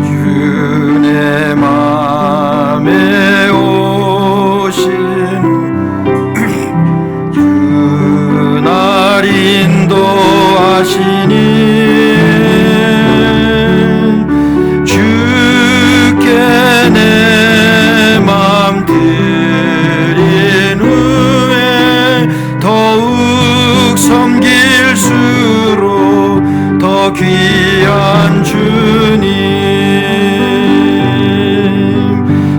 주의 맘에 오신 그날 인도하시니 주께 내 맘 드린 후에 더욱 섬길수록 더 귀한 주님,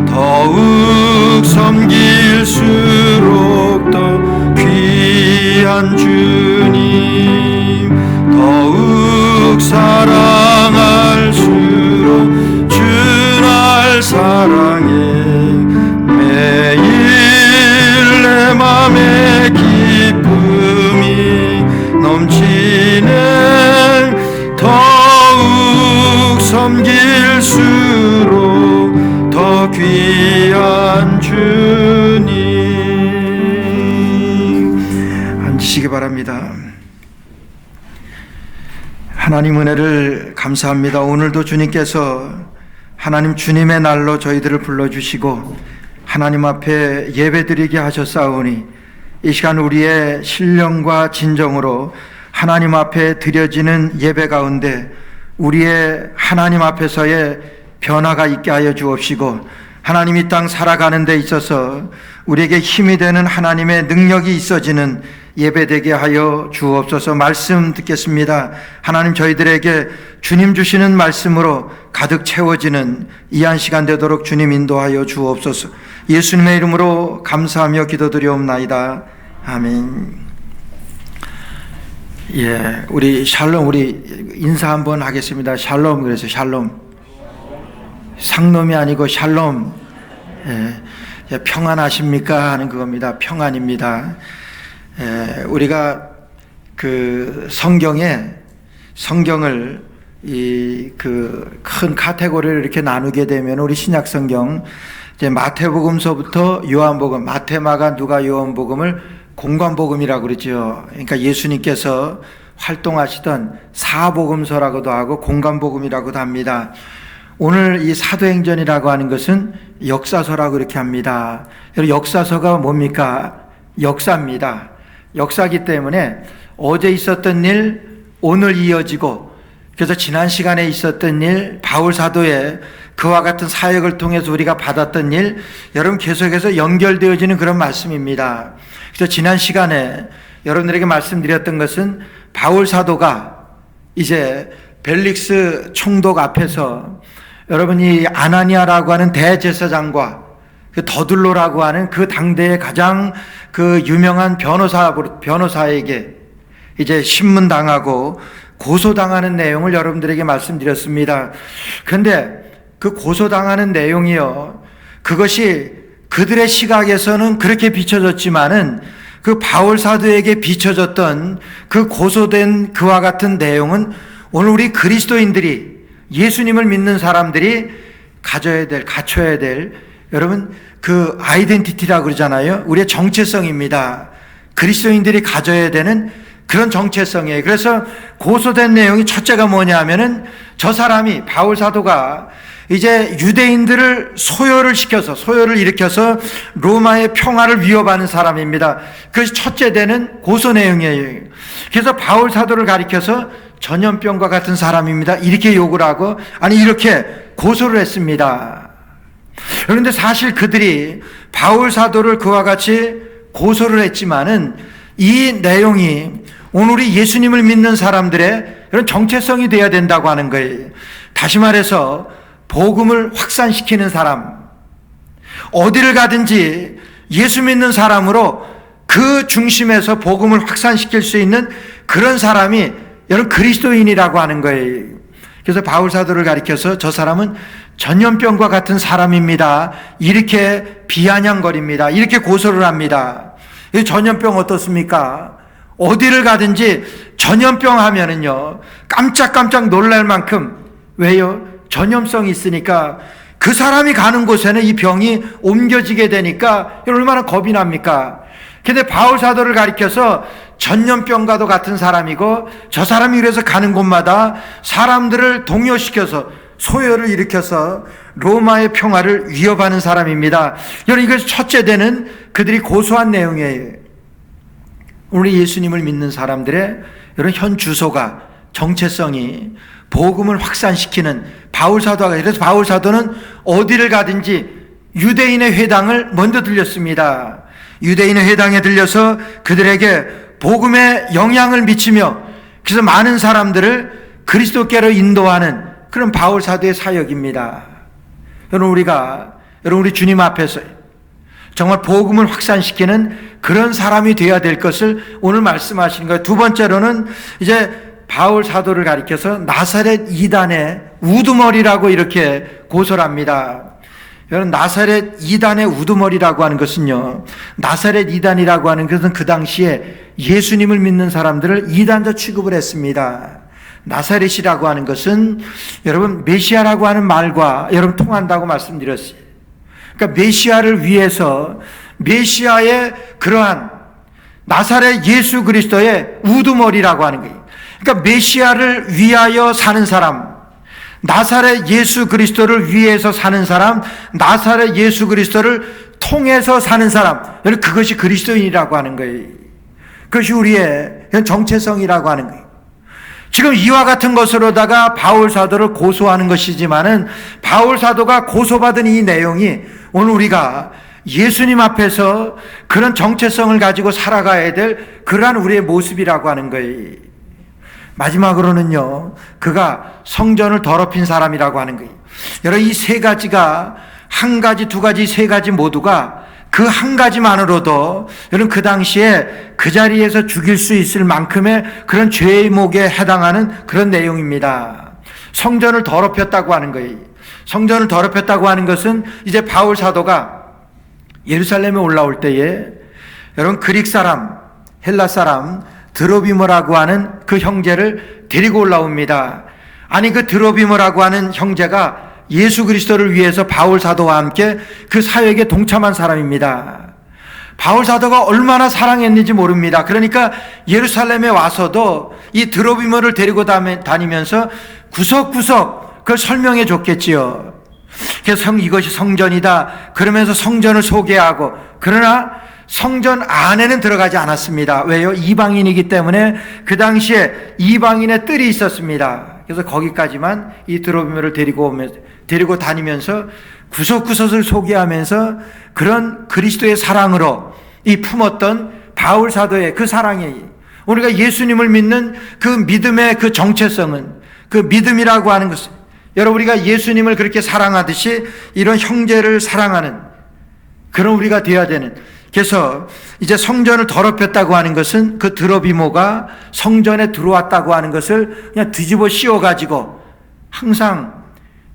더욱 섬길수록 더 귀한 주님, 더욱 사랑할수록 주 날 사랑해. 매일 내 맘에 기쁨이 넘치네. 더욱 섬길수록 더 귀한 주님. 앉으시기 바랍니다. 하나님 은혜를 감사합니다. 오늘도 주님께서 하나님 주님의 날로 저희들을 불러주시고 하나님 앞에 예배드리게 하셨사오니 이 시간 우리의 신령과 진정으로 하나님 앞에 드려지는 예배 가운데 우리의 하나님 앞에서의 변화가 있게 하여 주옵시고 하나님 이 땅 살아가는 데 있어서 우리에게 힘이 되는 하나님의 능력이 있어지는 예배되게 하여 주옵소서. 말씀 듣겠습니다. 하나님 저희들에게 주님 주시는 말씀으로 가득 채워지는 이 한 시간 되도록 주님 인도하여 주옵소서. 예수님의 이름으로 감사하며 기도드리옵나이다. 아멘. 예, 우리 샬롬, 우리 인사 한번 하겠습니다. 샬롬. 그래서 샬롬. 상놈이 아니고 샬롬. 예, 평안하십니까 하는 그겁니다. 평안입니다. 예, 우리가 그 성경을 이 그 큰 카테고리를 이렇게 나누게 되면 우리 신약 성경 이제 마태복음서부터 요한복음, 마태, 마가, 누가, 요한복음을 공관복음이라고 그러죠. 그러니까 예수님께서 활동하시던 사복음서라고도 하고 공관복음이라고도 합니다. 오늘 이 사도행전이라고 하는 것은 역사서라고 이렇게 합니다. 역사서가 뭡니까? 역사입니다. 역사이기 때문에 어제 있었던 일 오늘 이어지고, 그래서 지난 시간에 있었던 일, 바울 사도의 그와 같은 사역을 통해서 우리가 받았던 일, 여러분 계속해서 연결되어지는 그런 말씀입니다. 그래서 지난 시간에 여러분들에게 말씀드렸던 것은 바울 사도가 이제 벨릭스 총독 앞에서 여러분이 아나니아라고 하는 대제사장과 그 더둘로라고 하는 그 당대의 가장 그 유명한 변호사에게 이제 신문당하고 고소당하는 내용을 여러분들에게 말씀드렸습니다. 그런데 그 고소당하는 내용이요, 그것이 그들의 시각에서는 그렇게 비춰졌지만은 그 바울 사도에게 비춰졌던 그 고소된 그와 같은 내용은 오늘 우리 그리스도인들이, 예수님을 믿는 사람들이 갖춰야 될 여러분 그 아이덴티티라고 그러잖아요. 우리의 정체성입니다. 그리스도인들이 가져야 되는 그런 정체성이에요. 그래서 고소된 내용이 첫째가 뭐냐 하면은 저 사람이, 바울 사도가 이제 유대인들을 소요를 일으켜서 로마의 평화를 위협하는 사람입니다. 그것이 첫째 되는 고소 내용이에요. 그래서 바울 사도를 가리켜서 전염병과 같은 사람입니다, 이렇게 욕을 하고, 아니 이렇게 고소를 했습니다. 그런데 사실 그들이 바울 사도를 그와 같이 고소를 했지만은 이 내용이 오늘 우리 예수님을 믿는 사람들의 그런 정체성이 되어야 된다고 하는 거예요. 다시 말해서 복음을 확산시키는 사람, 어디를 가든지 예수 믿는 사람으로 그 중심에서 복음을 확산시킬 수 있는 그런 사람이 여러분 그리스도인이라고 하는 거예요. 그래서 바울 사도를 가리켜서 저 사람은 전염병과 같은 사람입니다, 이렇게 비아냥거립니다. 이렇게 고소를 합니다. 이 전염병 어떻습니까? 어디를 가든지 전염병 하면은요, 깜짝깜짝 놀랄 만큼, 왜요? 전염성이 있으니까 그 사람이 가는 곳에는 이 병이 옮겨지게 되니까 얼마나 겁이 납니까? 근데 바울 사도를 가리켜서 전염병과도 같은 사람이고, 저 사람이 그래서 가는 곳마다 사람들을 동요시켜서 소요를 일으켜서 로마의 평화를 위협하는 사람입니다. 여러분, 이것이 첫째 되는 그들이 고소한 내용이에요. 우리 예수님을 믿는 사람들의 이런 현 주소가, 정체성이 복음을 확산시키는 바울 사도가, 그래서 바울 사도는 어디를 가든지 유대인의 회당을 먼저 들렸습니다. 유대인의 회당에 들려서 그들에게 복음에 영향을 미치며, 그래서 많은 사람들을 그리스도께로 인도하는 그런 바울 사도의 사역입니다. 여러분, 우리 주님 앞에서 정말 복음을 확산시키는 그런 사람이 되어야 될 것을 오늘 말씀하시는 거예요. 두 번째로는 이제 바울 사도를 가리켜서 나사렛 이단의 우두머리라고 이렇게 고소를 합니다. 여러분, 나사렛 이단의 우두머리라고 하는 것은요, 나사렛 이단이라고 하는 것은 그 당시에 예수님을 믿는 사람들을 이단자 취급을 했습니다. 나사렛이라고 하는 것은 여러분 메시아라고 하는 말과 여러분 통한다고 말씀드렸어요. 그러니까 메시아를 위해서, 메시아의 그러한 나사렛 예수 그리스도의 우두머리라고 하는 거예요. 그러니까 메시아를 위하여 사는 사람, 나사렛 예수 그리스도를 위해서 사는 사람, 나사렛 예수 그리스도를 통해서 사는 사람, 그것이 그리스도인이라고 하는 거예요. 그것이 우리의 정체성이라고 하는 거예요. 지금 이와 같은 것으로다가 바울 사도를 고소하는 것이지만은, 바울 사도가 고소받은 이 내용이 오늘 우리가 예수님 앞에서 그런 정체성을 가지고 살아가야 될 그러한 우리의 모습이라고 하는 거예요. 마지막으로는요, 그가 성전을 더럽힌 사람이라고 하는 거예요. 여러분, 이 세 가지가, 한 가지, 두 가지, 세 가지 모두가 그 한 가지만으로도 여러분 그 당시에 그 자리에서 죽일 수 있을 만큼의 그런 죄목에 해당하는 그런 내용입니다. 성전을 더럽혔다고 하는 거예요. 성전을 더럽혔다고 하는 것은 이제 바울 사도가 예루살렘에 올라올 때에 여러분 그릭 사람, 헬라 사람 드로비모라고 하는 그 형제를 데리고 올라옵니다. 아니, 그 드로비모라고 하는 형제가 예수 그리스도를 위해서 바울 사도와 함께 그 사역에 동참한 사람입니다. 바울 사도가 얼마나 사랑했는지 모릅니다. 그러니까 예루살렘에 와서도 이 드로비모를 데리고 다니면서 구석구석 그걸 설명해 줬겠지요. 그래서 이것이 성전이다 그러면서 성전을 소개하고, 그러나 성전 안에는 들어가지 않았습니다. 왜요? 이방인이기 때문에 그 당시에 이방인의 뜰이 있었습니다. 그래서 거기까지만 이 드로비모를 데리고 다니면서 구석구석을 소개하면서 그런 그리스도의 사랑으로 이 품었던 바울 사도의 그 사랑이, 우리가 예수님을 믿는 그 믿음의 그 정체성은, 그 믿음이라고 하는 것은 여러분 우리가 예수님을 그렇게 사랑하듯이 이런 형제를 사랑하는 그런 우리가 되어야 되는. 그래서 이제 성전을 더럽혔다고 하는 것은 그 드로비모가 성전에 들어왔다고 하는 것을 그냥 뒤집어 씌워가지고 항상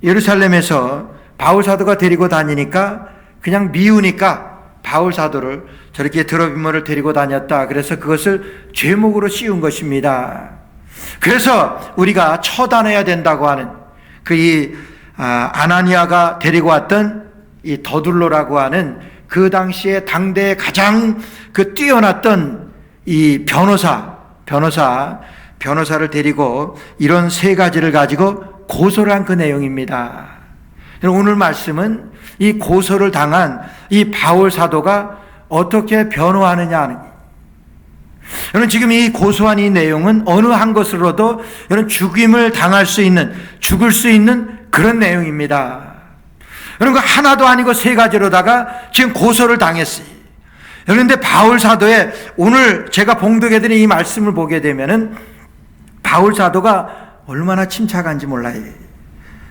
예루살렘에서 바울 사도가 데리고 다니니까 그냥 미우니까 바울 사도를 저렇게 드로비모를 데리고 다녔다. 그래서 그것을 죄목으로 씌운 것입니다. 그래서 우리가 처단해야 된다고 하는 아나니아가 데리고 왔던 이 더둘로라고 하는 그 당시에 당대에 가장 그 뛰어났던 이 변호사를 데리고 이런 세 가지를 가지고 고소를 한 그 내용입니다. 오늘 말씀은 이 고소를 당한 이 바울 사도가 어떻게 변호하느냐 하는 거예요. 여러분, 지금 이 고소한 이 내용은 어느 한 것으로도 여러분 죽을 수 있는 그런 내용입니다. 여러분, 그 하나도 아니고 세 가지로다가 지금 고소를 당했어요. 그런데 바울 사도의 오늘 제가 봉독해드린 이 말씀을 보게 되면은 바울 사도가 얼마나 침착한지 몰라요.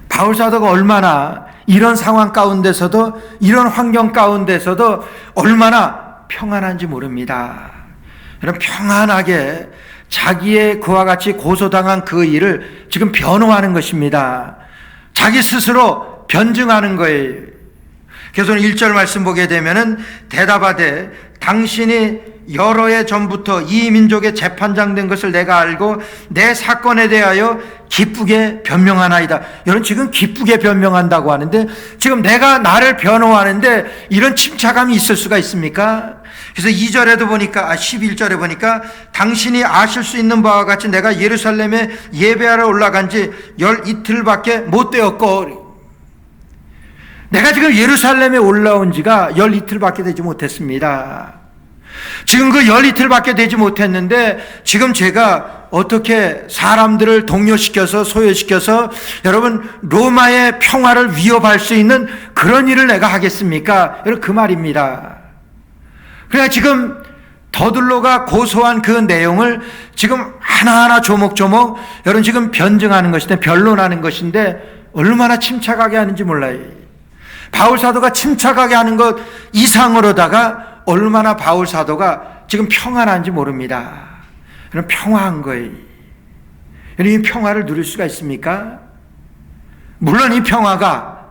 바울 사도가 얼마나 이런 상황 가운데서도, 이런 환경 가운데서도 얼마나 평안한지 모릅니다. 여러분, 평안하게 자기의 그와 같이 고소당한 그 일을 지금 변호하는 것입니다. 자기 스스로 변증하는 거예요. 그래서 1절 말씀 보게 되면은 대답하되 당신이 여러 해 전부터 이 민족의 재판장 된 것을 내가 알고 내 사건에 대하여 기쁘게 변명하나이다. 여러분, 지금 기쁘게 변명한다고 하는데 지금 내가 나를 변호하는데 이런 침착함이 있을 수가 있습니까? 그래서 2절에도 보니까 11절에 보니까 당신이 아실 수 있는 바와 같이 내가 예루살렘에 예배하러 올라간 지 열 이틀밖에 못 되었고, 내가 지금 예루살렘에 올라온 지가 열 이틀밖에 되지 못했습니다. 지금 그 열 이틀밖에 되지 못했는데 지금 제가 어떻게 사람들을 동요시켜서 소요시켜서 여러분 로마의 평화를 위협할 수 있는 그런 일을 내가 하겠습니까? 여러분 그 말입니다. 그러니까 지금 더둘로가 고소한 그 내용을 지금 하나하나 조목조목 여러분 지금 변증하는 것인데, 변론하는 것인데 얼마나 침착하게 하는지 몰라요. 바울 사도가 침착하게 하는 것 이상으로다가 얼마나 바울 사도가 지금 평안한지 모릅니다. 그럼 평화한 거예요. 이 평화를 누릴 수가 있습니까? 물론 이 평화가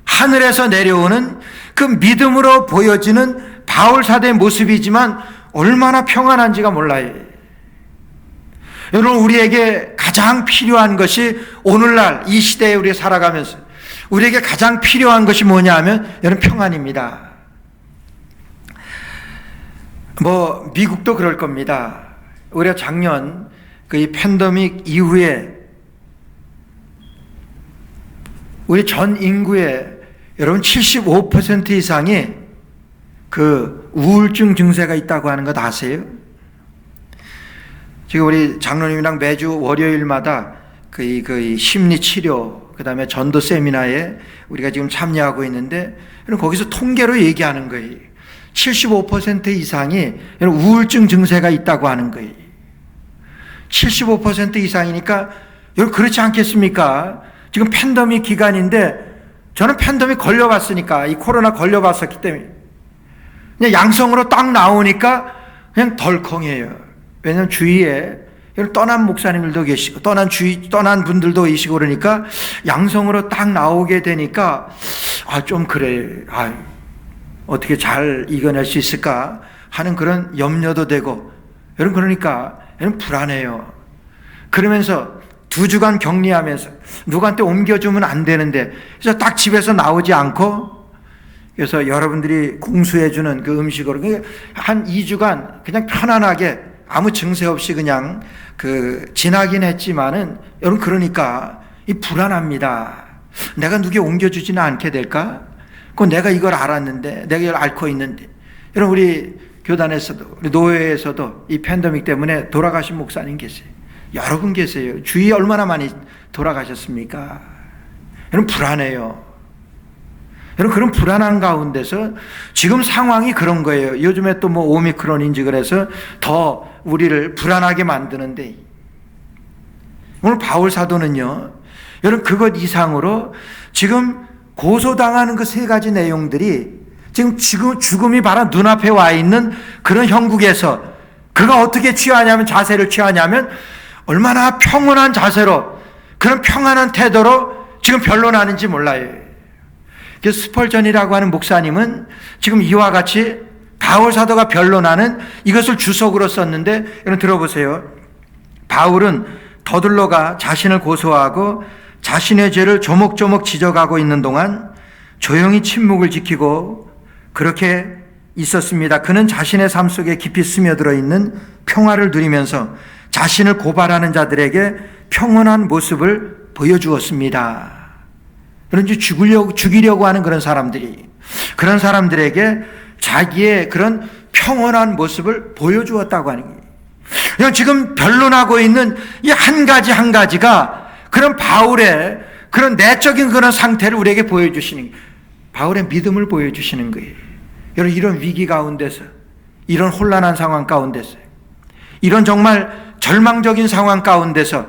하늘에서 내려오는 그 믿음으로 보여지는 바울 사도의 모습이지만 얼마나 평안한지가 몰라요. 여러분, 우리에게 가장 필요한 것이 오늘날 이 시대에 우리가 살아가면서 우리에게 가장 필요한 것이 뭐냐 하면 여러분 평안입니다. 미국도 그럴 겁니다. 우리가 작년 이 팬데믹 이후에 우리 전 인구의 여러분 75% 이상이 그 우울증 증세가 있다고 하는 것 아세요? 지금 우리 장로님이랑 매주 월요일마다 그 심리 치료, 그 다음에 전도 세미나에 우리가 지금 참여하고 있는데, 거기서 통계로 얘기하는 거예요. 75% 이상이 우울증 증세가 있다고 하는 거예요. 75% 이상이니까 여러분 그렇지 않겠습니까? 지금 팬데믹 기간인데 저는 팬데믹 걸려봤으니까, 이 코로나 걸려봤었기 때문에 그냥 양성으로 딱 나오니까 그냥 덜컹해요. 왜냐하면 주위에 떠난 목사님들도 계시고 떠난 분들도 계시고 그러니까 양성으로 딱 나오게 되니까 좀 그래, 어떻게 잘 이겨낼 수 있을까 하는 그런 염려도 되고, 여러분 그러니까 여러분 불안해요. 그러면서 2주간 격리하면서 누구한테 옮겨주면 안 되는데, 그래서 딱 집에서 나오지 않고, 그래서 여러분들이 공수해주는 그 음식으로 한 2주간 그냥 편안하게 아무 증세 없이 그냥 지나긴 했지만은, 여러분 그러니까 이 불안합니다. 내가 누구에 옮겨주지는 않게 될까? 내가 이걸 알았는데, 내가 이걸 앓고 있는데. 여러분 우리 교단에서도, 우리 노회에서도 이 팬데믹 때문에 돌아가신 목사님 계세요. 여러분 계세요. 주위에 얼마나 많이 돌아가셨습니까? 여러분 불안해요. 여러분 그런 불안한 가운데서 지금 상황이 그런 거예요. 요즘에 또 오미크론인지 그래서 더 우리를 불안하게 만드는데, 오늘 바울 사도는요, 여러분 그것 이상으로 지금 고소당하는 그 3가지 내용들이 지금 죽음이 바로 눈앞에 와 있는 그런 형국에서 그가 어떻게 자세를 취하냐면 얼마나 평온한 자세로, 그런 평안한 태도로 지금 변론하는지 몰라요. 그래서 스펄전이라고 하는 목사님은 지금 이와 같이 바울 사도가 변론하는 이것을 주석으로 썼는데, 여러분 들어보세요. 바울은 더둘로가 자신을 고소하고 자신의 죄를 조목조목 지적하고 있는 동안 조용히 침묵을 지키고 그렇게 있었습니다. 그는 자신의 삶 속에 깊이 스며들어 있는 평화를 누리면서 자신을 고발하는 자들에게 평온한 모습을 보여주었습니다. 그런지 죽이려고 하는 그런 사람들에게 자기의 그런 평온한 모습을 보여주었다고 하는 거예요. 지금 변론하고 있는 이 한 가지가 그런 바울의 그런 내적인 그런 상태를 우리에게 보여주시는 거예요. 바울의 믿음을 보여주시는 거예요. 여러분 이런 위기 가운데서, 이런 혼란한 상황 가운데서, 이런 정말 절망적인 상황 가운데서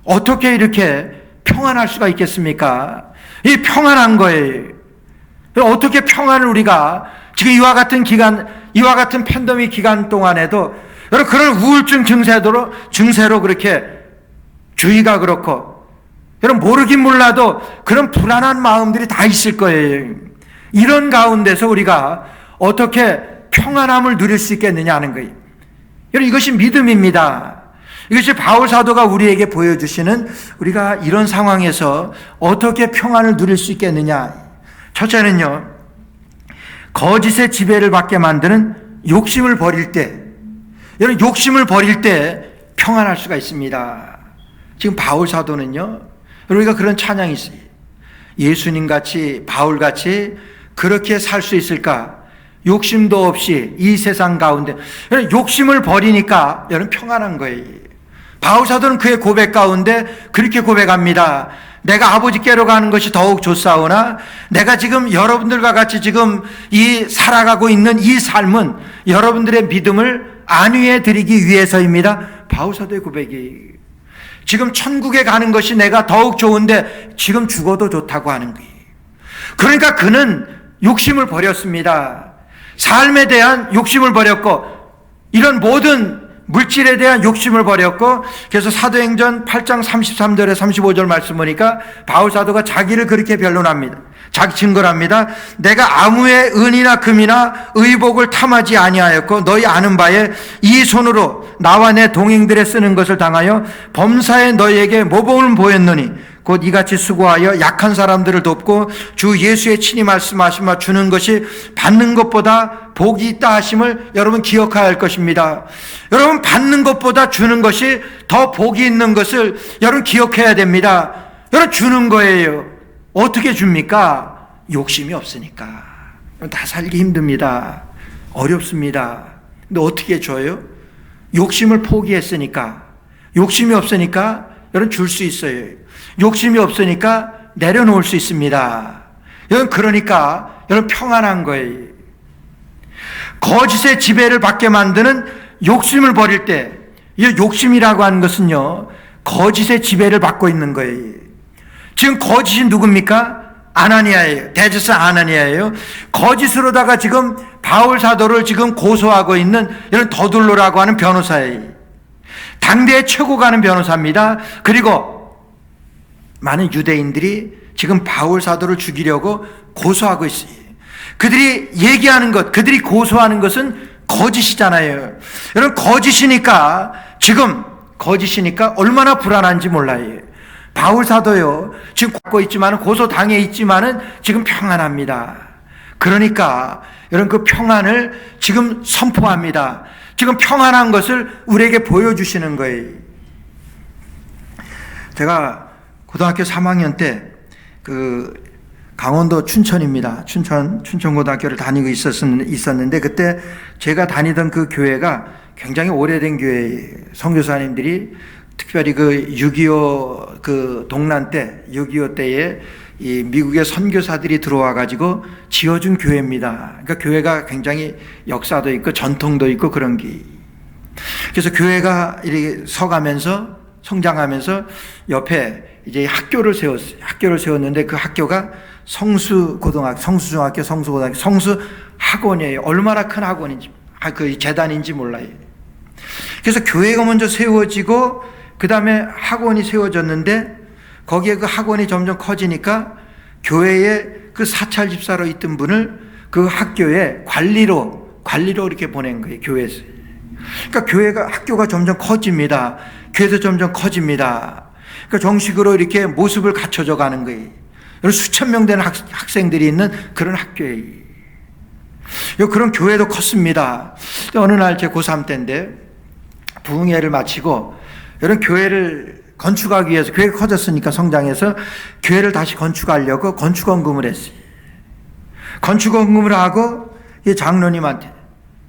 어떻게 이렇게 평안할 수가 있겠습니까? 이 평안한 거예요. 어떻게 평안을 우리가 지금 이와 같은 팬데믹 기간 동안에도 여러분 그런 우울증 증세로 그렇게 주의가 그렇고, 여러분 모르긴 몰라도 그런 불안한 마음들이 다 있을 거예요. 이런 가운데서 우리가 어떻게 평안함을 누릴 수 있겠느냐 하는 거예요. 여러분 이것이 믿음입니다. 이것이 바울 사도가 우리에게 보여주시는, 우리가 이런 상황에서 어떻게 평안을 누릴 수 있겠느냐. 첫째는요, 거짓의 지배를 받게 만드는 욕심을 버릴 때, 여러분 욕심을 버릴 때 평안할 수가 있습니다. 지금 바울 사도는요, 우리가 그런 찬양이 있어요. 예수님같이 바울같이 그렇게 살 수 있을까? 욕심도 없이 이 세상 가운데. 여러분 욕심을 버리니까 여러분 평안한 거예요. 바울 사도는 그의 고백 가운데 그렇게 고백합니다. 내가 아버지께로 가는 것이 더욱 좋사오나 내가 지금 여러분들과 같이 지금 이 살아가고 있는 이 삶은 여러분들의 믿음을 안위해 드리기 위해서입니다. 바울 사도의 고백이 지금 천국에 가는 것이 내가 더욱 좋은데 지금 죽어도 좋다고 하는 거예요. 그러니까 그는 욕심을 버렸습니다. 삶에 대한 욕심을 버렸고 이런 모든 물질에 대한 욕심을 버렸고, 그래서 사도행전 8장 33절에 35절 말씀 보니까 바울 사도가 자기를 그렇게 변론합니다. 자기 증거를 합니다. 내가 아무의 은이나 금이나 의복을 탐하지 아니하였고 너희 아는 바에 이 손으로 나와 내 동행들에 쓰는 것을 당하여 범사에 너희에게 모범을 보였노니 곧 이같이 수고하여 약한 사람들을 돕고 주 예수의 친히 말씀하신 바 주는 것이 받는 것보다 복이 있다 하심을 여러분 기억해야 할 것입니다. 여러분 받는 것보다 주는 것이 더 복이 있는 것을 여러분 기억해야 됩니다. 여러분 주는 거예요. 어떻게 줍니까? 욕심이 없으니까. 다 살기 힘듭니다. 어렵습니다. 근데 어떻게 줘요? 욕심을 포기했으니까. 욕심이 없으니까 여러분 줄 수 있어요. 욕심이 없으니까 내려놓을 수 있습니다. 여러분 그러니까 여러분 평안한 거예요. 거짓의 지배를 받게 만드는 욕심을 버릴 때, 이 욕심이라고 하는 것은요 거짓의 지배를 받고 있는 거예요. 지금 거짓이 누굽니까? 아나니아예요. 대제사 아나니아예요. 거짓으로다가 지금 바울 사도를 지금 고소하고 있는 이런 더둘로라고 하는 변호사예요. 당대의 최고 가는 변호사입니다. 그리고 많은 유대인들이 지금 바울 사도를 죽이려고 고소하고 있어요. 그들이 얘기하는 것, 그들이 고소하는 것은 거짓이잖아요. 여러분 거짓이니까 지금 거짓이니까 얼마나 불안한지 몰라요. 바울 사도요 지금 갖고 있지만은 고소당해 있지만은 지금 평안합니다. 그러니까 여러분 그 평안을 지금 선포합니다. 지금 평안한 것을 우리에게 보여주시는 거예요. 제가 고등학교 3학년 때 그 강원도 춘천입니다. 춘천고등학교를 다니고 있었는데 그때 제가 다니던 그 교회가 굉장히 오래된 교회예요. 선교사님들이 특별히 그 6.25 그 동란 때 6.25 때에 이 미국의 선교사들이 들어와 가지고 지어준 교회입니다. 그러니까 교회가 굉장히 역사도 있고 전통도 있고 그런 게. 그래서 교회가 이렇게 서가면서 성장하면서 옆에 이제 학교를 세웠어요. 학교를 세웠는데 그 학교가 성수고등학교, 성수중학교, 성수고등학교, 성수학원이에요. 얼마나 큰 학원인지, 그 재단인지 몰라요. 그래서 교회가 먼저 세워지고 그 다음에 학원이 세워졌는데 거기에 그 학원이 점점 커지니까 교회에 그 사찰 집사로 있던 분을 그 학교에 관리로 이렇게 보낸 거예요. 교회에서. 그러니까 학교가 점점 커집니다. 교회도 점점 커집니다. 그러니까 정식으로 이렇게 모습을 갖춰져 가는 거예요. 수천 명 되는 학생들이 있는 그런 학교예요. 그런 교회도 컸습니다. 어느 날 제 고3 때인데 부흥회를 마치고 이런 교회를 건축하기 위해서 교회가 커졌으니까 성장해서 교회를 다시 건축하려고 건축원금을 했어요. 건축원금을 하고 이 장로님한테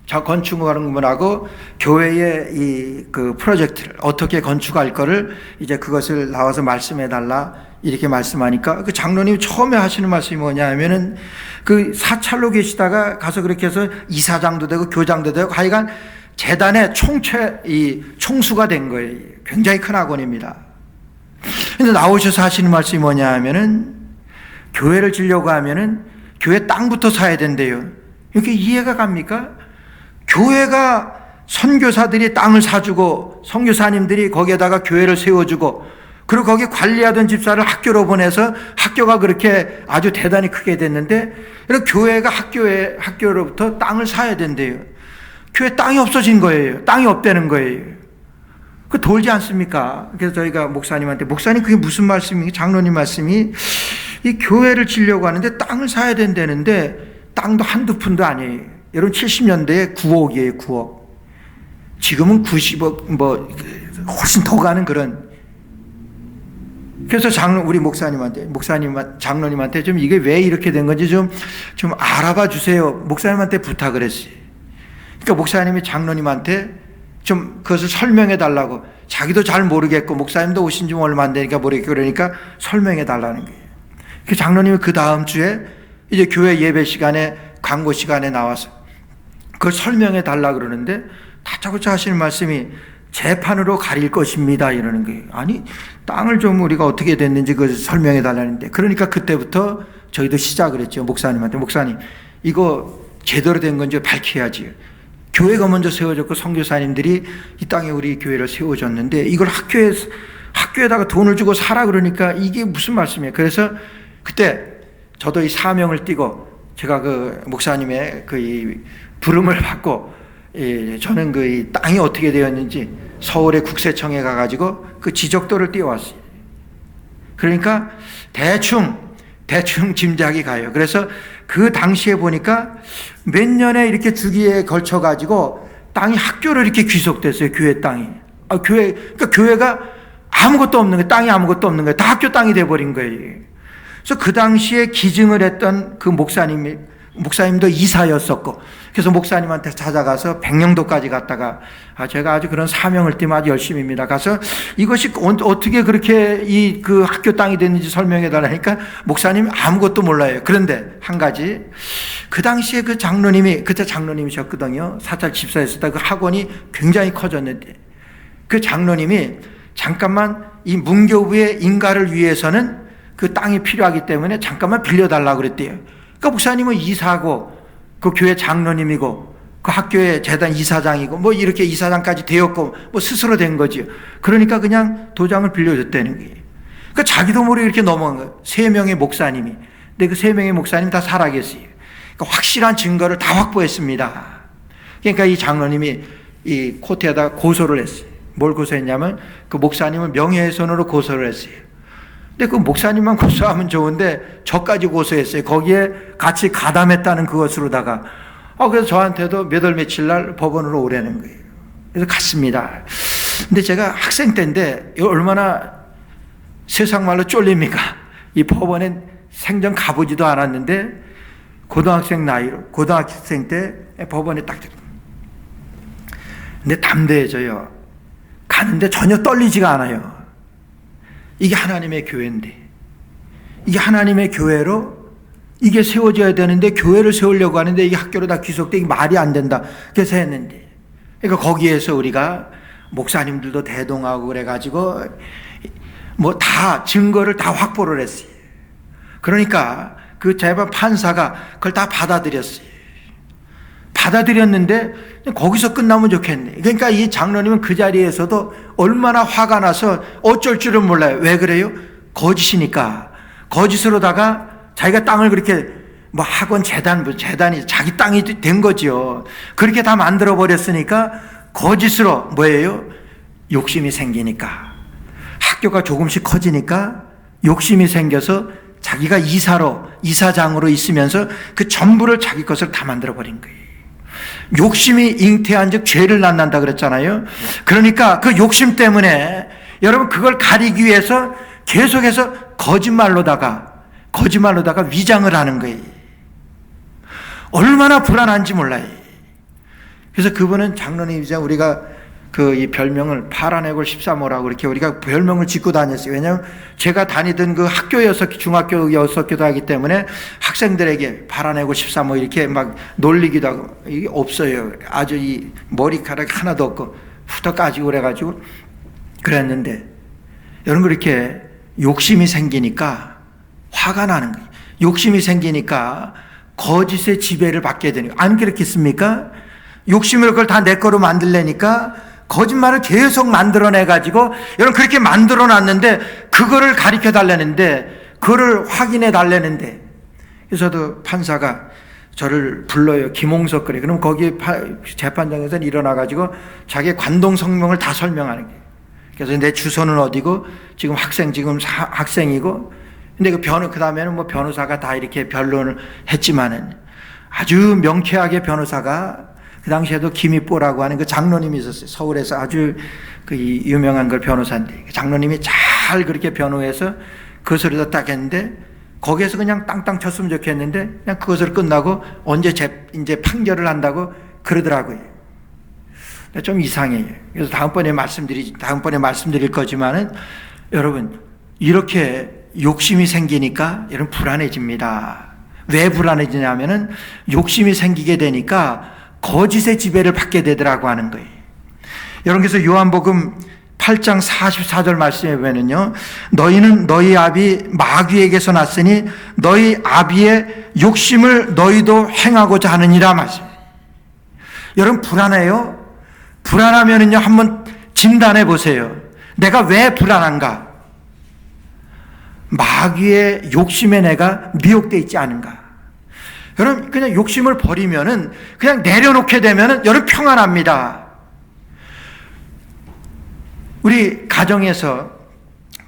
건축원금을 하고 교회의 이 그 프로젝트를 어떻게 건축할 거를 이제 그것을 나와서 말씀해 달라 이렇게 말씀하니까 그 장로님이 처음에 하시는 말씀이 뭐냐 하면은 그 사찰로 계시다가 가서 그렇게 해서 이사장도 되고 교장도 되고 하여간 재단의 총수가 된 거예요. 굉장히 큰 학원입니다. 근데 나오셔서 하시는 말씀이 뭐냐 하면은 교회를 지려고 하면은 교회 땅부터 사야 된대요. 이렇게 이해가 갑니까? 교회가 선교사들이 땅을 사주고 선교사님들이 거기에다가 교회를 세워주고 그리고 거기 관리하던 집사를 학교로 보내서 학교가 그렇게 아주 대단히 크게 됐는데 교회가 학교로부터 땅을 사야 된대요. 교회 땅이 없어진 거예요. 땅이 없다는 거예요. 그 돌지 않습니까? 그래서 저희가 목사님한테 목사님 그게 무슨 말씀이에요? 장로님 말씀이 이 교회를 지려고 하는데 땅을 사야 된다는데 땅도 한두 푼도 아니에요. 여러분 70년대에 9억이에요, 9억. 지금은 90억, 훨씬 더 가는 그런. 그래서 우리 장로님한테 좀 이게 왜 이렇게 된 건지 좀 알아봐 주세요. 목사님한테 부탁을 했어요. 그러니까 목사님이 장로님한테 좀 그것을 설명해 달라고, 자기도 잘 모르겠고 목사님도 오신 지 얼마 안 되니까 모르겠고 그러니까 설명해 달라는 거예요. 그 장로님이 그 다음 주에 이제 교회 예배 시간에 광고 시간에 나와서 그걸 설명해 달라 그러는데 다짜고짜 하시는 말씀이 재판으로 가릴 것입니다 이러는 거예요. 아니, 땅을 좀 우리가 어떻게 됐는지 그걸 설명해 달라는데, 그러니까 그때부터 저희도 시작을 했죠. 목사님한테, 목사님 이거 제대로 된 건지 밝혀야지. 교회가 먼저 세워졌고 선교사님들이 이 땅에 우리 교회를 세워줬는데 이걸 학교에다가 돈을 주고 사라 그러니까 이게 무슨 말씀이에요. 그래서 그때 저도 이 사명을 띠고 제가 그 목사님의 그 이 부름을 받고, 저는 그 이 땅이 어떻게 되었는지 서울의 국세청에 가가지고 그 지적도를 띄워왔어요. 그러니까 대충 짐작이 가요. 그래서 그 당시에 보니까 몇 년에 이렇게 주기에 걸쳐가지고 땅이 학교로 이렇게 귀속됐어요. 교회 땅이. 그러니까 교회가 아무것도 없는 거예요. 땅이 아무것도 없는 거예요. 다 학교 땅이 돼버린 거예요. 그래서 그 당시에 기증을 했던 그 목사님도 이사였었고, 그래서 목사님한테 찾아가서 백령도까지 갔다가, 제가 아주 그런 사명을 띠면 아주 열심입니다. 가서 이것이 어떻게 그렇게 그 학교 땅이 됐는지 설명해 달라니까 목사님이 아무것도 몰라요. 그런데 한 가지, 그 당시에 그 장로님이, 그때 장로님이셨거든요. 사찰 집사였었다. 그 학원이 굉장히 커졌는데, 그 장로님이 잠깐만 이 문교부의 인가를 위해서는 그 땅이 필요하기 때문에 잠깐만 빌려달라고 그랬대요. 그러니까 목사님은 이사고 그 교회 장로님이고 그 학교의 재단 이사장이고 이렇게 이사장까지 되었고 스스로 된 거지요. 그러니까 그냥 도장을 빌려줬다는 거예요. 그러니까 자기도 모르게 이렇게 넘어간 거예요. 3명의 목사님이. 근데 그 3명의 목사님 다 살아계세요. 그러니까 확실한 증거를 다 확보했습니다. 그러니까 이 장로님이 이 코트에다가 고소를 했어요. 뭘 고소했냐면 그 목사님을 명예훼손으로 고소를 했어요. 근데 그 목사님만 고소하면 좋은데 저까지 고소했어요. 거기에 같이 가담했다는 그것으로다가. 그래서 저한테도 몇 월 며칠 날 법원으로 오라는 거예요. 그래서 갔습니다. 근데 제가 학생 때인데 얼마나 세상 말로 쫄립니까? 이 법원에 생전 가보지도 않았는데 고등학생 때 법원에 딱 들어요. 근데 담대해져요. 가는데 전혀 떨리지가 않아요. 이게 하나님의 교회인데, 이게 하나님의 교회로 이게 세워져야 되는데 교회를 세우려고 하는데 이게 학교로 다 귀속돼, 이게 말이 안 된다. 그래서 했는데, 그러니까 거기에서 우리가 목사님들도 대동하고 그래가지고 다 증거를 다 확보를 했어요. 그러니까 그 재판 판사가 그걸 다 받아들였는데 거기서 끝나면 좋겠네. 그러니까 이 장로님은 그 자리에서도 얼마나 화가 나서 어쩔 줄은 몰라요. 왜 그래요? 거짓이니까. 거짓으로다가 자기가 땅을 그렇게 학원 재단이 자기 땅이 된 거죠. 그렇게 다 만들어 버렸으니까 거짓으로 욕심이 생기니까. 학교가 조금씩 커지니까 욕심이 생겨서 자기가 이사장으로 있으면서 그 전부를 자기 것을 다 만들어 버린 거예요. 욕심이 잉태한 즉 죄를 낳는다 그랬잖아요. 그러니까 그 욕심 때문에 여러분 그걸 가리기 위해서 계속해서 거짓말로다가 위장을 하는 거예요. 얼마나 불안한지 몰라요. 그래서 그분은 장로님이자 우리가 이 별명을 파란해골 13호라고 이렇게 우리가 별명을 짓고 다녔어요. 왜냐하면 제가 다니던 그 중학교 6교도 하기 때문에 학생들에게 파란해골 13호 이렇게 막 놀리기도 하고, 이게 없어요. 아주 이 머리카락이 하나도 없고 후덕 까지고 그래가지고 그랬는데, 여러분 그렇게 욕심이 생기니까 화가 나는 거예요. 욕심이 생기니까 거짓의 지배를 받게 되는 거예요. 안 그렇겠습니까? 욕심을 그걸 다 내 거로 만들려니까 거짓말을 계속 만들어내가지고, 여러분 그렇게 만들어놨는데 그거를 가르쳐 달라는데, 그거를 확인해 달라는데, 그래서도 판사가 저를 불러요. 김홍석 그래. 그럼 거기 재판장에서는 일어나가지고 자기 관동 성명을 다 설명하는 거예요. 그래서 내 주소는 어디고, 지금 학생이고, 근데 그 다음에는 변호사가 다 이렇게 변론을 했지만은, 아주 명쾌하게 변호사가, 그 당시에도 김이뽀라고 하는 그 장로님이 있었어요. 서울에서 아주 그 유명한 그 변호사인데, 그 장로님이 잘 그렇게 변호해서 그것을 딱 했는데, 거기에서 그냥 땅땅 쳤으면 좋겠는데 그냥 그것을 끝나고 언제 이제 판결을 한다고 그러더라고요. 좀 이상해요. 그래서 다음번에 말씀드릴 거지만은, 여러분, 이렇게 욕심이 생기니까 여러분 불안해집니다. 왜 불안해지냐면은 욕심이 생기게 되니까 거짓의 지배를 받게 되더라고 하는 거예요. 여러분, 그래서 요한복음 8장 44절 말씀에 보면요, 너희는 너희 아비 마귀에게서 났으니 너희 아비의 욕심을 너희도 행하고자 하느니라 말씀이에요. 여러분, 불안해요? 불안하면은요, 한번 진단해 보세요. 내가 왜 불안한가? 마귀의 욕심에 내가 미혹되어 있지 않은가? 여러분, 그냥 욕심을 버리면은, 그냥 내려놓게 되면은 여러분 평안합니다. 우리 가정에서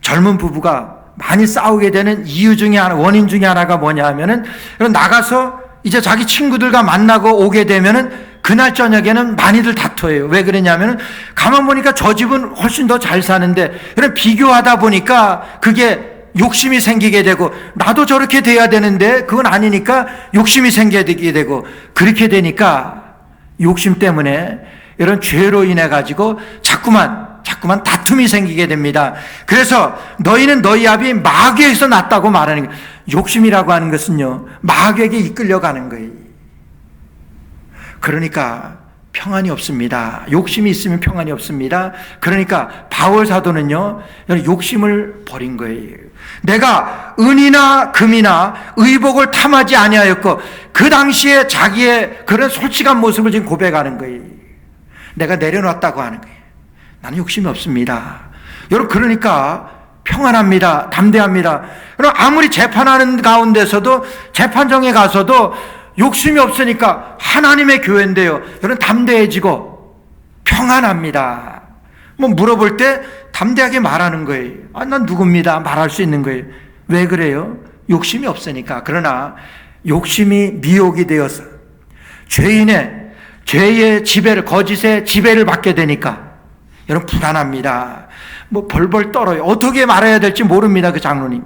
젊은 부부가 많이 싸우게 되는 이유 중에 하나, 원인 중에 하나가 뭐냐 하면은, 나가서 이제 자기 친구들과 만나고 오게 되면은 그날 저녁에는 많이들 다퉈요. 왜 그러냐면은, 가만 보니까 저 집은 훨씬 더 잘 사는데, 그런 비교하다 보니까 그게 욕심이 생기게 되고, 나도 저렇게 돼야 되는데 그건 아니니까 욕심이 생기게 되고, 그렇게 되니까 욕심 때문에 이런 죄로 인해 가지고 자꾸만 다툼이 생기게 됩니다. 그래서 너희는 너희 아비 마귀에서 났다고 말하는 거예요. 욕심이라고 하는 것은요, 마귀에게 이끌려가는 거예요. 그러니까 평안이 없습니다. 욕심이 있으면 평안이 없습니다. 그러니까 바울 사도는요, 욕심을 버린 거예요. 내가 은이나 금이나 의복을 탐하지 아니하였고, 그 당시에 자기의 그런 솔직한 모습을 지금 고백하는 거예요. 내가 내려놨다고 하는 거예요. 나는 욕심이 없습니다. 여러분, 그러니까 평안합니다. 담대합니다. 그럼 아무리 재판하는 가운데서도, 재판정에 가서도 욕심이 없으니까 하나님의 교회인데요, 여러분 담대해지고 평안합니다. 뭐 물어볼 때 담대하게 말하는 거예요. 난 누굽니다. 말할 수 있는 거예요. 왜 그래요? 욕심이 없으니까. 그러나 욕심이 미혹이 되어서 죄의 지배를, 거짓의 지배를 받게 되니까 여러분 불안합니다. 뭐 벌벌 떨어요. 어떻게 말해야 될지 모릅니다. 그 장로님이.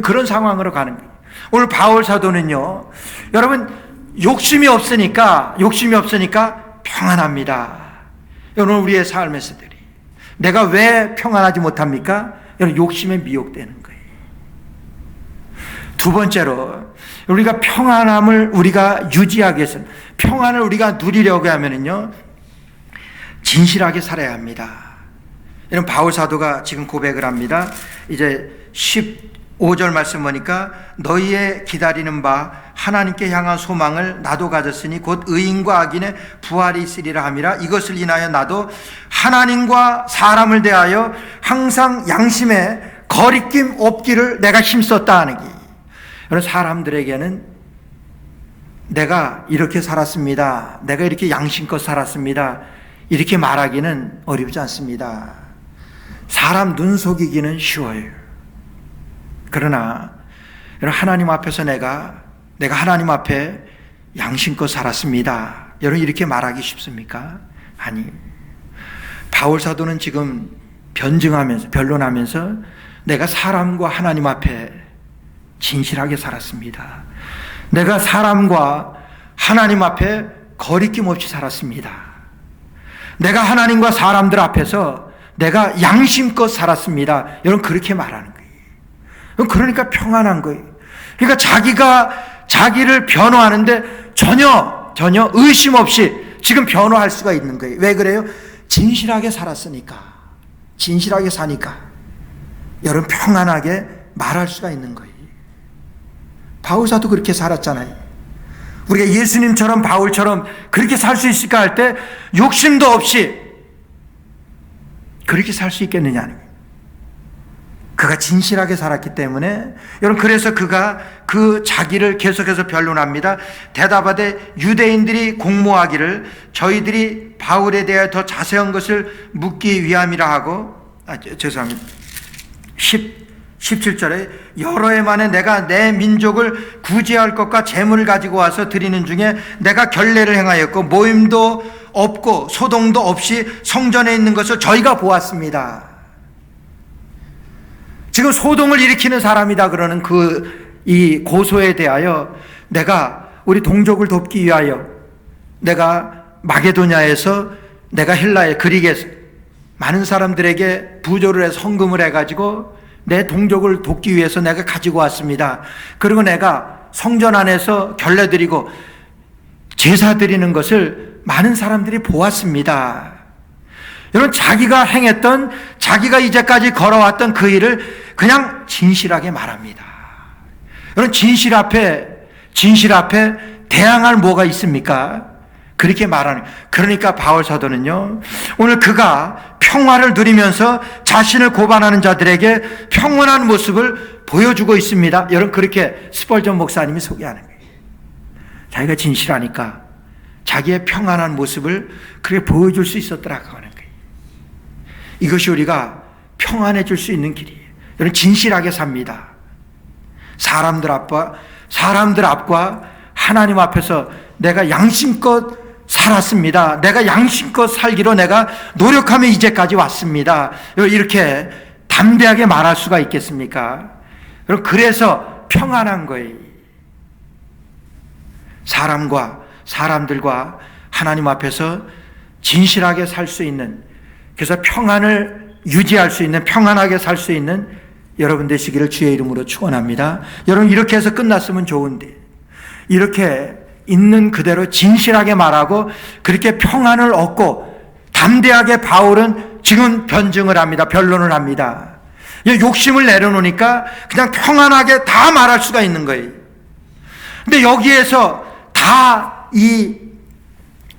그런 상황으로 가는 거예요. 오늘 바울 사도는요, 여러분 욕심이 없으니까 평안합니다. 여러분, 우리의 삶에서들이 내가 왜 평안하지 못합니까? 여러분, 욕심에 미혹되는 거예요. 두 번째로, 우리가 평안함을 우리가 유지하기 위해서, 평안을 우리가 누리려고 하면은요, 진실하게 살아야 합니다. 이런 바울 사도가 지금 고백을 합니다. 이제 15절 말씀 보니까, 너희의 기다리는 바 하나님께 향한 소망을 나도 가졌으니 곧 의인과 악인의 부활이 있으리라 함이라. 이것을 인하여 나도 하나님과 사람을 대하여 항상 양심에 거리낌 없기를 내가 힘썼다 하는 게, 여러분, 사람들에게는 내가 이렇게 살았습니다, 내가 이렇게 양심껏 살았습니다, 이렇게 말하기는 어렵지 않습니다. 사람 눈 속이기는 쉬워요. 그러나 하나님 앞에서 내가 하나님 앞에 양심껏 살았습니다, 여러분, 이렇게 말하기 쉽습니까? 아니, 바울 사도는 지금 변론하면서 내가 사람과 하나님 앞에 진실하게 살았습니다. 내가 사람과 하나님 앞에 거리낌 없이 살았습니다. 내가 하나님과 사람들 앞에서 내가 양심껏 살았습니다, 여러분, 그렇게 말하는 거예요. 그러니까 평안한 거예요. 그러니까 자기를 변호하는데 전혀 의심 없이 지금 변호할 수가 있는 거예요. 왜 그래요? 진실하게 살았으니까, 진실하게 사니까 여러분 평안하게 말할 수가 있는 거예요. 바울사도 그렇게 살았잖아요. 우리가 예수님처럼 바울처럼 그렇게 살 수 있을까 할 때 욕심도 없이 그렇게 살 수 있겠느냐는 거예요. 그가 진실하게 살았기 때문에, 여러분, 그래서 그가 그 자기를 계속해서 변론합니다. 대답하되 유대인들이 공모하기를 저희들이 바울에 대하여 더 자세한 것을 묻기 위함이라 하고, 죄송합니다. 17절에 여러 해 만에 내가 내 민족을 구제할 것과 재물을 가지고 와서 드리는 중에 내가 결례를 행하였고 모임도 없고 소동도 없이 성전에 있는 것을 저희가 보았습니다. 지금 소동을 일으키는 사람이다 그러는 이 고소에 대하여 내가 우리 동족을 돕기 위하여 내가 마게도냐에서 내가 헬라에 그리게에서 많은 사람들에게 부조를 해서 헌금을 해가지고 내 동족을 돕기 위해서 내가 가지고 왔습니다. 그리고 내가 성전 안에서 결례 드리고 제사 드리는 것을 많은 사람들이 보았습니다. 여러분, 자기가 행했던, 자기가 이제까지 걸어왔던 그 일을 그냥 진실하게 말합니다. 여러분, 진실 앞에 대항할 뭐가 있습니까? 그렇게 말하는. 그러니까 바울 사도는요, 오늘 그가 평화를 누리면서 자신을 고발하는 자들에게 평온한 모습을 보여주고 있습니다. 여러분, 그렇게 스펄전 목사님이 소개하는 거예요. 자기가 진실하니까 자기의 평안한 모습을 그렇게 보여줄 수 있었더라고 하는 거예요. 이것이 우리가 평안해질 수 있는 길이에요. 여러분, 진실하게 삽니다. 사람들 앞과 하나님 앞에서 내가 양심껏 살았습니다. 내가 양심껏 살기로 내가 노력하며 이제까지 왔습니다. 이렇게 담대하게 말할 수가 있겠습니까? 여러분, 그래서 평안한 거예요. 사람들과 하나님 앞에서 진실하게 살 수 있는, 그래서 평안을 유지할 수 있는, 평안하게 살 수 있는 여러분 되시기를 주의 이름으로 축원합니다. 여러분, 이렇게 해서 끝났으면 좋은데, 이렇게 있는 그대로 진실하게 말하고 그렇게 평안을 얻고 담대하게 바울은 지금 변증을 합니다. 변론을 합니다. 욕심을 내려놓으니까 그냥 평안하게 다 말할 수가 있는 거예요. 근데 여기에서 다 이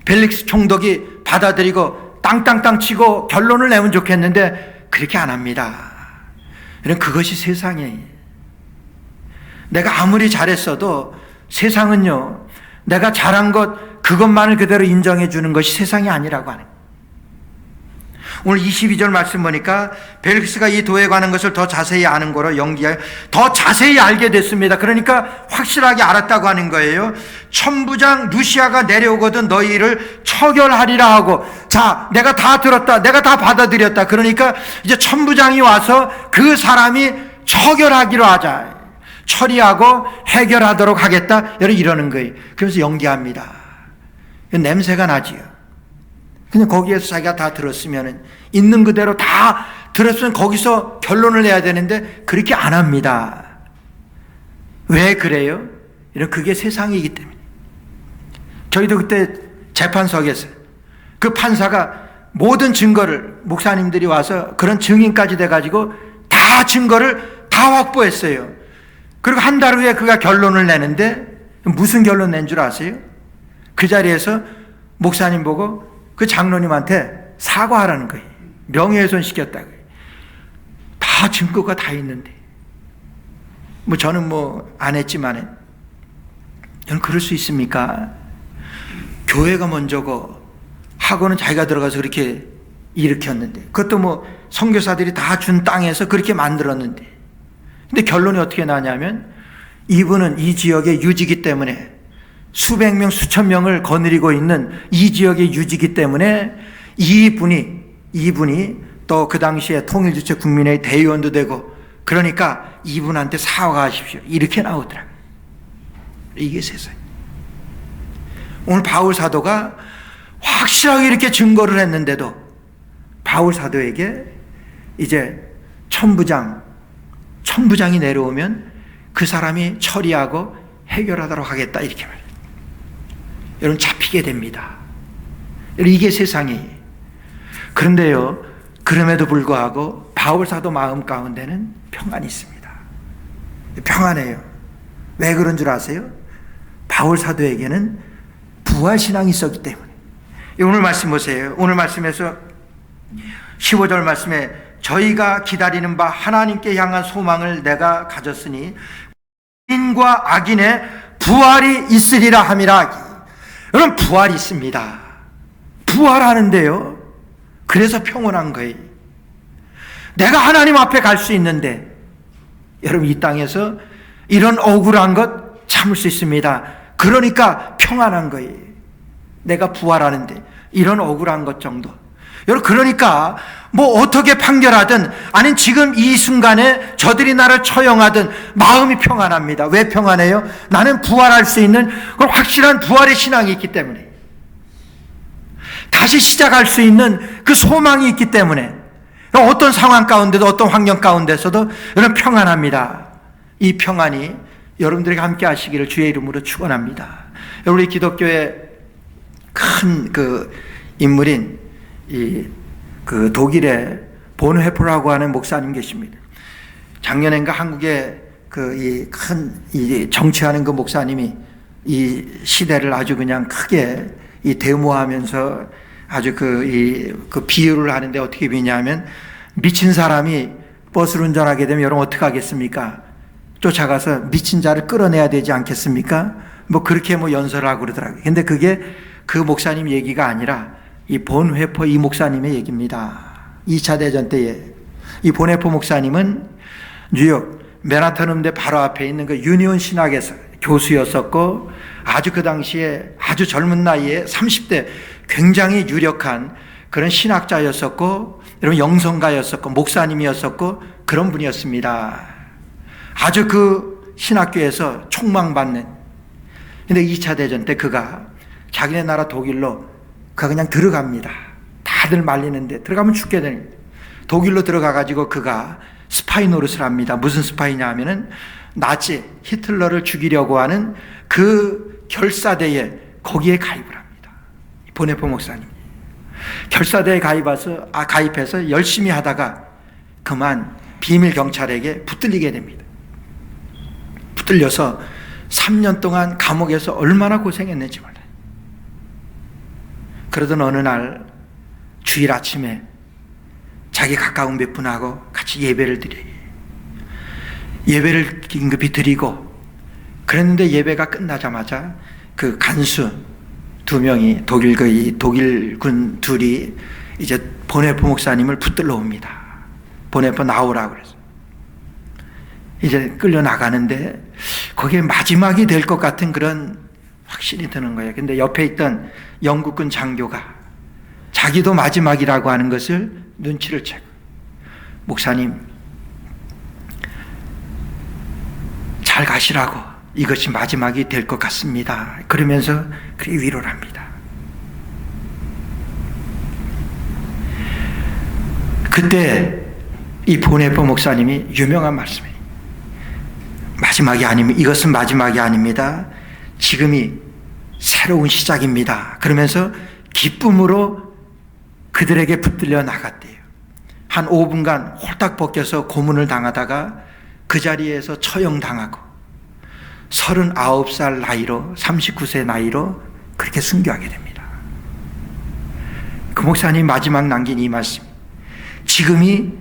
벨릭스 총독이 받아들이고 땅땅땅 치고 결론을 내면 좋겠는데 그렇게 안 합니다. 그것이 세상이에요. 내가 아무리 잘했어도 세상은요, 내가 잘한 것 그것만을 그대로 인정해 주는 것이 세상이 아니라고 하는 거예요. 오늘 22절 말씀 보니까 벨릭스가 이 도에 관한 것을 더 자세히 아는 거로 연기하여 더 자세히 알게 됐습니다. 그러니까 확실하게 알았다고 하는 거예요. 천부장 루시아가 내려오거든 너희를 처결하리라 하고, 자, 내가 다 들었다, 내가 다 받아들였다. 그러니까 이제 천부장이 와서 그 사람이 처결하기로 하자, 처리하고 해결하도록 하겠다, 이러는 거예요. 그래서 연기합니다. 냄새가 나지요. 그냥 거기에서 자기가 다 들었으면, 있는 그대로 다 들었으면 거기서 결론을 내야 되는데 그렇게 안 합니다. 왜 그래요? 그게 세상이기 때문에. 저희도 그때 재판석에서 그 판사가 모든 증거를, 목사님들이 와서 그런 증인까지 돼가지고 다 증거를 다 확보했어요. 그리고 한 달 후에 그가 결론을 내는데 무슨 결론 낸 줄 아세요? 그 자리에서 목사님 보고 그 장로님한테 사과하라는 거예요. 명예훼손 시켰다고요. 다 증거가 다 있는데. 저는 안 했지만, 저는 그럴 수 있습니까? 교회가 먼저고 학원은 자기가 들어가서 그렇게 일으켰는데, 그것도 선교사들이 다 준 땅에서 그렇게 만들었는데, 근데 결론이 어떻게 나냐면, 이분은 이 지역의 유지기 때문에, 수백 명, 수천 명을 거느리고 있는 이 지역의 유지기 때문에 이분이 또 그 당시에 통일주체 국민의 대의원도 되고, 그러니까 이분한테 사과하십시오, 이렇게 나오더라고요. 이게 세상. 오늘 바울 사도가 확실하게 이렇게 증거를 했는데도 바울 사도에게 이제 천부장이 내려오면 그 사람이 처리하고 해결하도록 하겠다, 이렇게 말해요. 여러분, 잡히게 됩니다. 여러분, 이게 세상이에요. 그런데요, 그럼에도 불구하고 바울 사도 마음 가운데는 평안이 있습니다. 평안해요. 왜 그런 줄 아세요? 바울 사도에게는 부활신앙이 있었기 때문에. 오늘 말씀 보세요. 오늘 말씀에서 15절 말씀에 저희가 기다리는 바 하나님께 향한 소망을 내가 가졌으니 인과 악인의 부활이 있으리라 함이라. 여러분, 부활이 있습니다. 부활하는데요, 그래서 평온한 거예요. 내가 하나님 앞에 갈 수 있는데, 여러분, 이 땅에서 이런 억울한 것 참을 수 있습니다. 그러니까 평안한 거예요. 내가 부활하는데 이런 억울한 것 정도. 여러분, 그러니까 뭐 어떻게 판결하든, 아니 지금 이 순간에 저들이 나를 처형하든 마음이 평안합니다. 왜 평안해요? 나는 부활할 수 있는 그런 확실한 부활의 신앙이 있기 때문에, 다시 시작할 수 있는 그 소망이 있기 때문에, 어떤 상황 가운데도, 어떤 환경 가운데서도 여러분 평안합니다. 이 평안이 여러분들에게 함께 하시기를 주의 이름으로 축원합니다. 우리 기독교의 큰 그 인물인 그 독일의 본회포라고 하는 목사님 계십니다. 작년엔가 한국에 그 큰 정치하는 그 목사님이 이 시대를 아주 그냥 크게 데모하면서 아주 그 비유를 하는데, 어떻게 비유냐면, 미친 사람이 버스를 운전하게 되면 여러분 어떻게 하겠습니까? 쫓아가서 미친 자를 끌어내야 되지 않겠습니까? 뭐 그렇게 뭐 연설하고 그러더라고요. 근데 그게 그 목사님 얘기가 아니라 이 본회포 이 목사님의 얘기입니다. 2차 대전 때에 이 본회포 목사님은 뉴욕 맨하탄 음대 바로 앞에 있는 그 유니온 신학에서 교수였었고, 아주 그 당시에 아주 젊은 나이에 30대 굉장히 유력한 그런 신학자였었고, 여러분 영성가였었고 목사님이었었고 그런 분이었습니다. 아주 그 신학교에서 촉망받는. 근데 2차 대전 때 그가 자기네 나라 독일로 그가 그냥 들어갑니다. 다들 말리는데 들어가면 죽게 됩니다. 독일로 들어가가지고 그가 스파이 노릇을 합니다. 무슨 스파이냐 하면은 나치 히틀러를 죽이려고 하는 그 결사대에 거기에 가입을 합니다. 본회포 목사님 결사대에 가입해서 열심히 하다가 그만 비밀 경찰에게 붙들리게 됩니다. 붙들려서 3년 동안 감옥에서 얼마나 고생했는지 몰라요. 그러던 어느 날 주일 아침에 자기 가까운 몇 분하고 같이 예배를 드려요. 예배를 긴급히 드리고 그랬는데, 예배가 끝나자마자 그 간수 2명이 독일군 둘이 이제 본회포 목사님을 붙들러 옵니다. 본회포 나오라고 그래서 이제 끌려 나가는데, 거기에 마지막이 될 것 같은 그런 확신이 드는 거예요. 근데 옆에 있던 영국군 장교가 자기도 마지막이라고 하는 것을 눈치를 채고, 목사님 잘 가시라고, 이것이 마지막이 될 것 같습니다. 그러면서 그렇게 위로를 합니다. 그때 이 본회포 목사님이 유명한 말씀이에요. 마지막이 아닙니다. 이것은 마지막이 아닙니다. 지금이 새로운 시작입니다. 그러면서 기쁨으로 그들에게 붙들려 나갔대요. 한 5분간 홀딱 벗겨서 고문을 당하다가 그 자리에서 처형당하고 39살 나이로, 39세 나이로 그렇게 순교하게 됩니다. 그 목사님 마지막 남긴 이 말씀, 지금이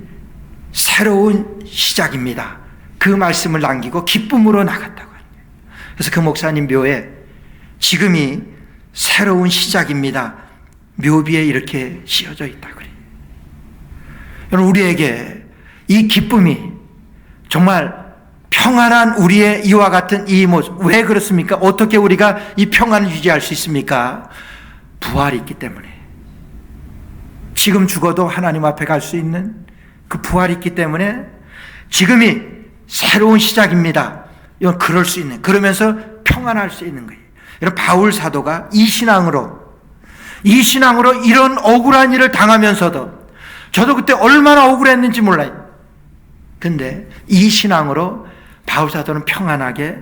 새로운 시작입니다. 그 말씀을 남기고 기쁨으로 나갔다고 합니다. 그래서 그 목사님 묘에 지금이 새로운 시작입니다, 묘비에 이렇게 씌어져 있다고 그래요. 여러분, 우리에게 이 기쁨이 정말 평안한 우리의 이와 같은 이 모습, 왜 그렇습니까? 어떻게 우리가 이 평안을 유지할 수 있습니까? 부활이 있기 때문에. 지금 죽어도 하나님 앞에 갈 수 있는 그 부활이 있기 때문에 지금이 새로운 시작입니다. 이건 그럴 수 있는, 그러면서 평안할 수 있는 거예요. 여러분, 바울 사도가 이 신앙으로 이런 억울한 일을 당하면서도, 저도 그때 얼마나 억울했는지 몰라요. 근데 이 신앙으로 바울 사도는 평안하게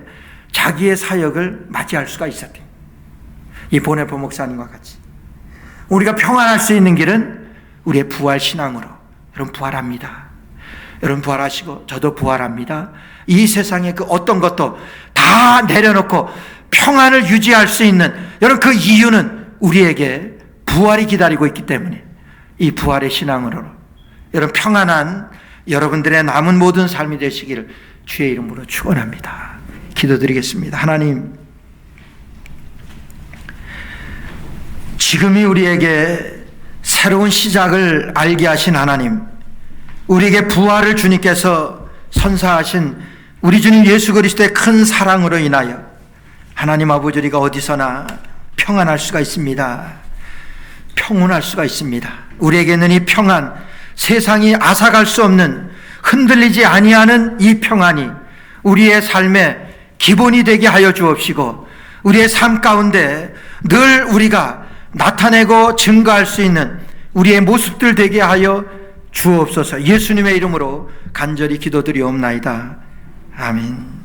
자기의 사역을 맞이할 수가 있었대요. 이 본회포 목사님과 같이 우리가 평안할 수 있는 길은 우리의 부활 신앙으로. 여러분, 부활합니다. 여러분 부활하시고 저도 부활합니다. 이 세상의 그 어떤 것도 다 내려놓고 평안을 유지할 수 있는, 여러분 그 이유는 우리에게 부활이 기다리고 있기 때문에, 이 부활의 신앙으로 여러분 평안한 여러분들의 남은 모든 삶이 되시기를 주의 이름으로 축원합니다. 기도드리겠습니다. 하나님, 지금이 우리에게 새로운 시작을 알게 하신 하나님, 우리에게 부활을 주님께서 선사하신 우리 주님 예수 그리스도의 큰 사랑으로 인하여 하나님 아버지 우리가 어디서나 평안할 수가 있습니다. 평온할 수가 있습니다. 우리에게는 이 평안, 세상이 앗아갈 수 없는, 흔들리지 아니하는 이 평안이 우리의 삶의 기본이 되게 하여 주옵시고, 우리의 삶 가운데 늘 우리가 나타내고 증거할 수 있는 우리의 모습들 되게 하여 주옵소서. 예수님의 이름으로 간절히 기도드리옵나이다. 아멘.